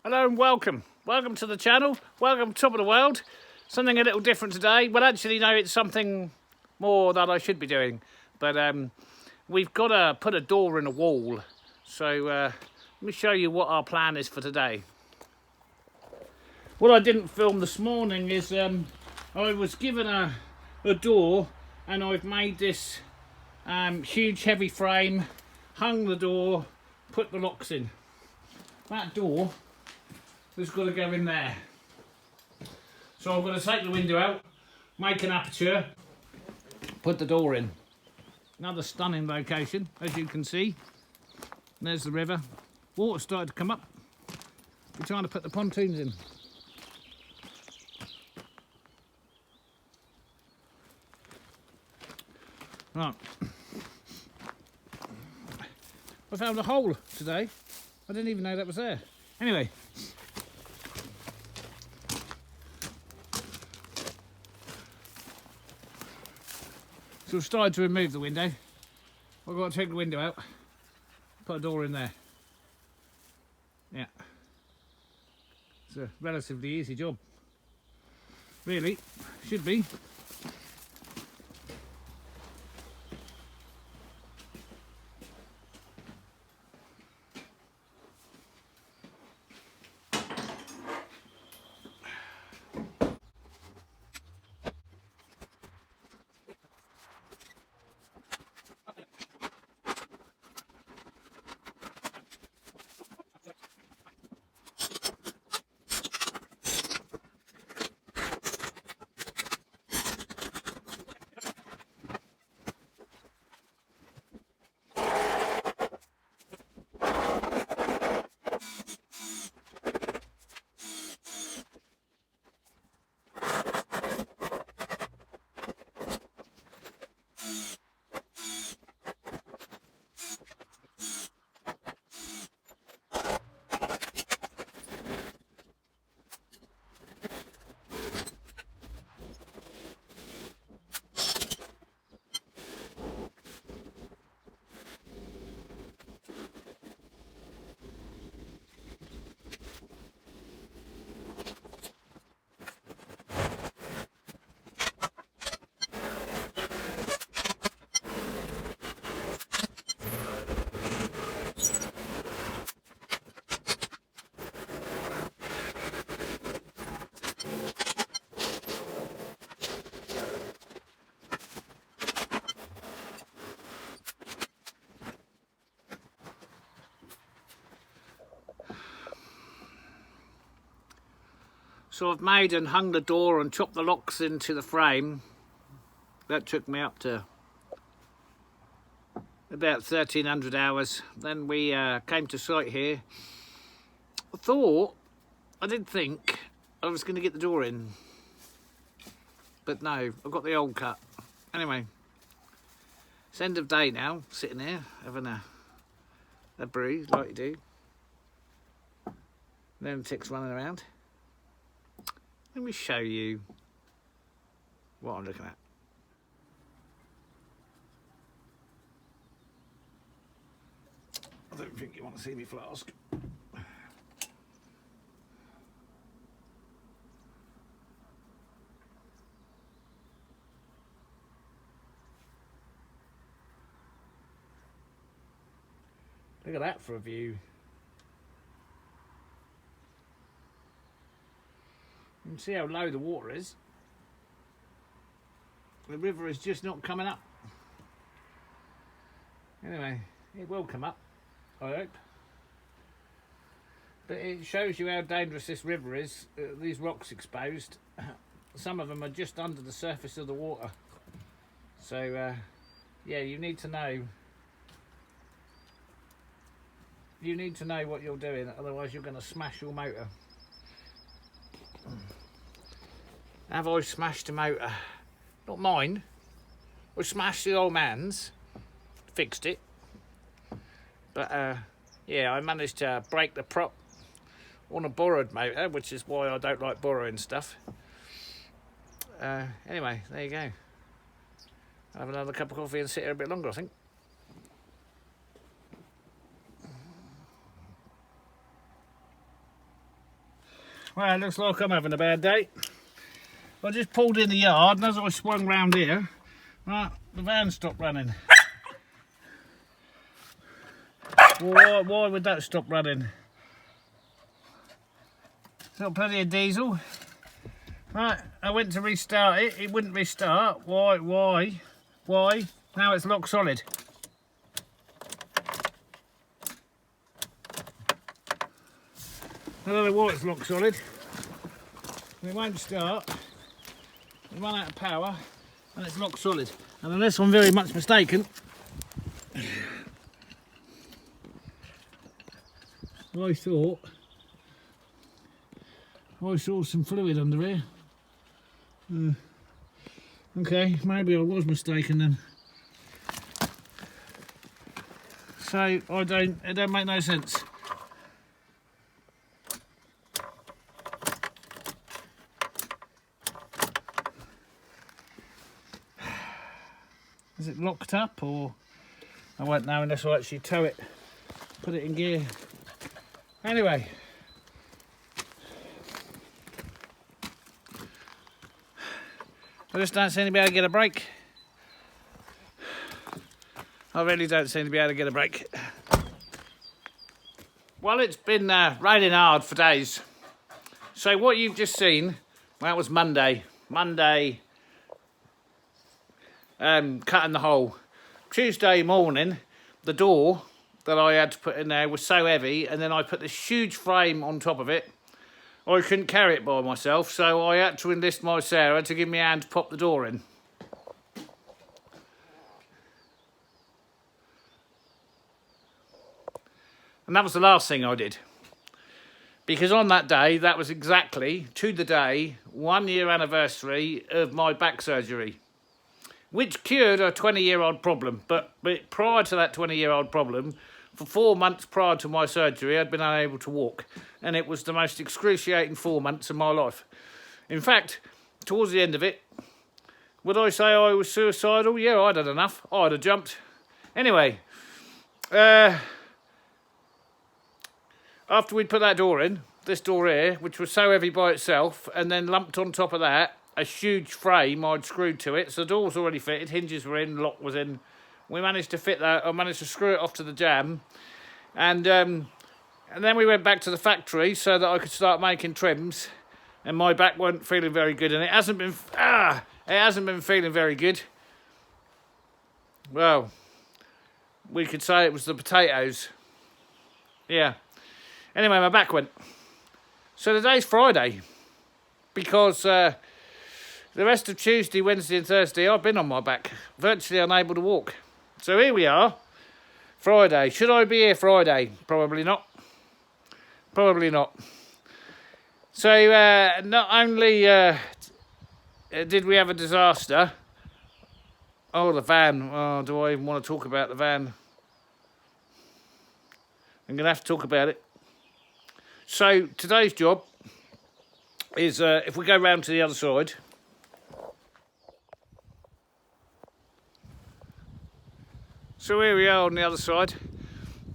Hello and welcome. Welcome to the channel. Welcome to Top of the World. Something a little different today. Well, actually, no, it's something more that I should be doing. But we've got to put a door in a wall. So let me show you what our plan is for today. What I didn't film this morning is I was given a door and I've made this huge heavy frame, hung the door, put the locks in. That door has got to go in there. So I'm going to take the window out, make an aperture, put the door in. Another stunning location, as you can see. There's the river. Water started to come up. We're trying to put the pontoons in. Right. I found a hole today. I didn't even know that was there. Anyway. So we've started to remove the window. I've got to take the window out, put a door in there. Yeah. It's a relatively easy job. Really, should be. So I've made and hung the door and chopped the locks into the frame. That took me up to about 1,300 hours. Then we came to site here. I did think I was going to get the door in. But no, I've got the old cut. Anyway, it's end of day now, sitting here, having a brew like you do. Then ticks running around. Let me show you what I'm looking at. I don't think you want to see me flask. Look at that for a view. You can see how low the water is. The river is just not coming up. Anyway, it will come up, I hope. But it shows you how dangerous this river is. These rocks exposed. Some of them are just under the surface of the water. So, yeah, you need to know. You need to know what you're doing, otherwise you're going to smash your motor. Have I smashed a motor? Not mine. I smashed the old man's. Fixed it. But yeah, I managed to break the prop on a borrowed motor, which is why I don't like borrowing stuff. Anyway, there you go. I'll have another cup of coffee and sit here a bit longer, I think. Well, it looks like I'm having a bad day. I just pulled in the yard, and as I swung round here, right, the van stopped running. Why would that stop running? It's got plenty of diesel. Right, I went to restart it, it wouldn't restart. Why? Now it's lock solid. I don't know why it's lock solid. It won't start. We run out of power and it's lock solid. And unless I'm very much mistaken, I saw some fluid under here. Okay, maybe I was mistaken then. So it don't make no sense. Is it locked up, or I won't know unless I actually tow it, put it in gear. Anyway, I just don't seem to be able to get a break. I really don't seem to be able to get a break. Well, it's been raining hard for days. So what you've just seen, well, that was Monday. Cutting the hole. Tuesday morning, the door that I had to put in there was so heavy, and then I put this huge frame on top of it. I couldn't carry it by myself, so I had to enlist my Sarah to give me a hand to pop the door in. And that was the last thing I did. Because on that day, that was exactly, to the day, 1 year anniversary of my back surgery, which cured a 20-year-old problem. But prior to that 20-year-old problem, for 4 months prior to my surgery, I'd been unable to walk. And it was the most excruciating 4 months of my life. In fact, towards the end of it, would I say I was suicidal? Yeah, I'd had enough. I'd have jumped. Anyway, after we'd put that door in, this door here, which was so heavy by itself, and then lumped on top of that, a huge frame I'd screwed to it. So the door was already fitted, hinges were in, lock was in. We managed to fit that. I managed to screw it off to the jam. And then we went back to the factory so that I could start making trims. And my back wasn't feeling very good, and it hasn't been feeling very good. Well, we could say it was the potatoes. Yeah. Anyway, my back went. So today's Friday, because the rest of Tuesday, Wednesday and Thursday I've been on my back, virtually unable to walk. So here we are, Friday. Should I be here Friday? Probably not. Probably not. So not only did we have a disaster. Oh, the van. Oh, do I even want to talk about the van? I'm going to have to talk about it. So today's job is, if we go round to the other side. So here we are on the other side.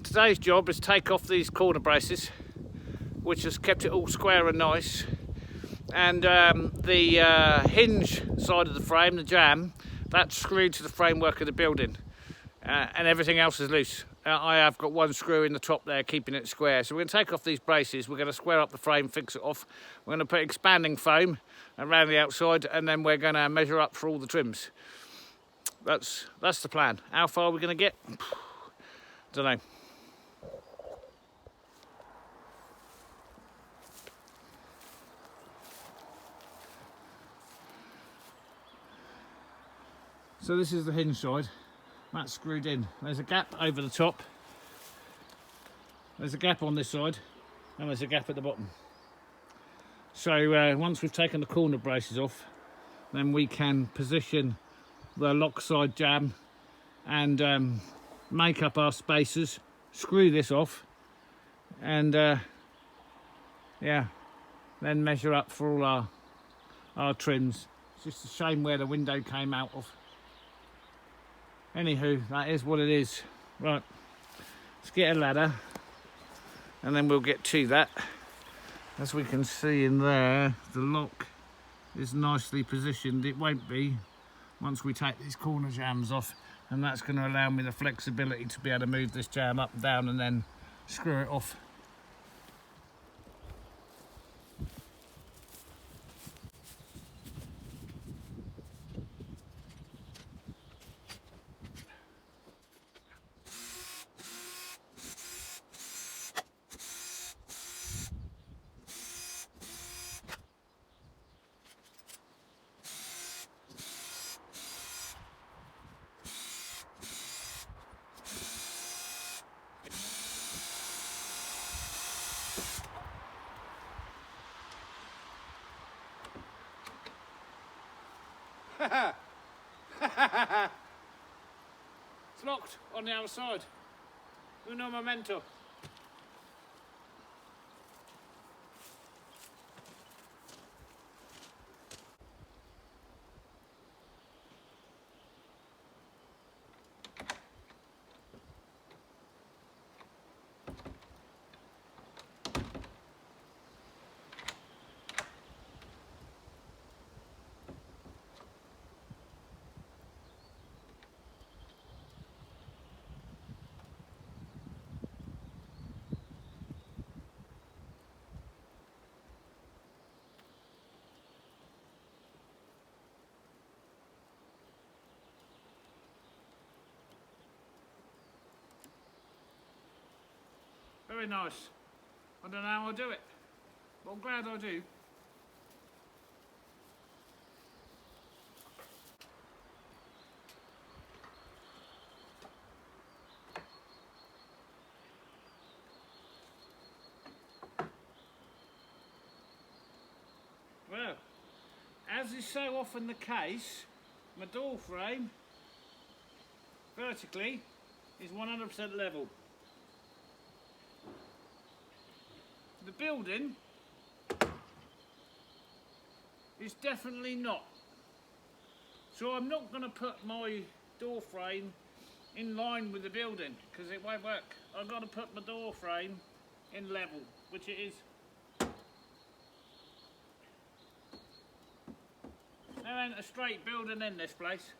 Today's job is take off these corner braces, which has kept it all square and nice. And the hinge side of the frame, the jam, that's screwed to the framework of the building. And everything else is loose. I have got one screw in the top there keeping it square. So we're going to take off these braces, we're going to square up the frame, fix it off. We're going to put expanding foam around the outside, and then we're going to measure up for all the trims. That's the plan. How far are we going to get? Don't know. So this is the hinge side. That's screwed in. There's a gap over the top. There's a gap on this side, and there's a gap at the bottom. So once we've taken the corner braces off, then we can position the lock side jam and make up our spacers, screw this off, and yeah, then measure up for all our trims. It's just a shame where the window came out of. Anywho, that is what it is. Right, let's get a ladder and then we'll get to that. As we can see in there, the lock is nicely positioned. It won't be once we take these corner jambs off, and that's going to allow me the flexibility to be able to move this jamb up and down and then screw it off. It's locked on the outside. Uno momento. Very nice. I don't know how I do it, but I'm glad I do. Well, as is so often the case, my door frame vertically is 100% level. The building is definitely not. So I'm not going to put my door frame in line with the building because it won't work. I've got to put my door frame in level, which it is. There ain't a straight building in this place.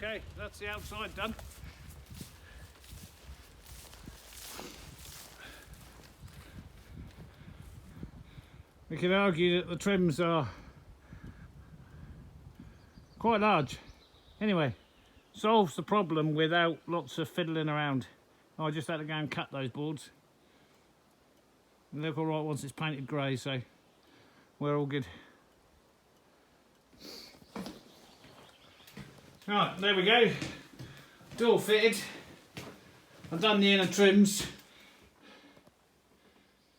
Okay, that's the outside done. We could argue that the trims are quite large. Anyway, solves the problem without lots of fiddling around. I just had to go and cut those boards. They look alright once it's painted grey, so we're all good. Right, there we go. Door fitted. I've done the inner trims.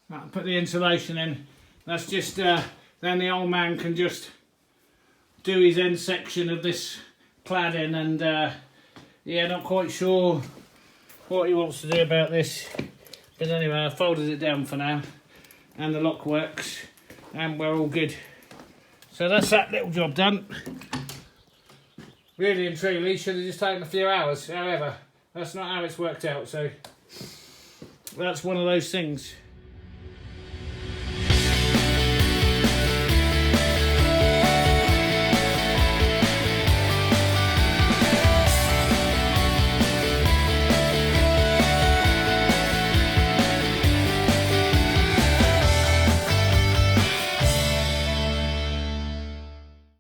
Right, put the insulation in. That's just, then the old man can just do his end section of this cladding, and yeah, not quite sure what he wants to do about this. But anyway, I folded it down for now, and the lock works, and we're all good. So that's that little job done. Really and truly, should have just taken a few hours. However, that's not how it's worked out, so that's one of those things.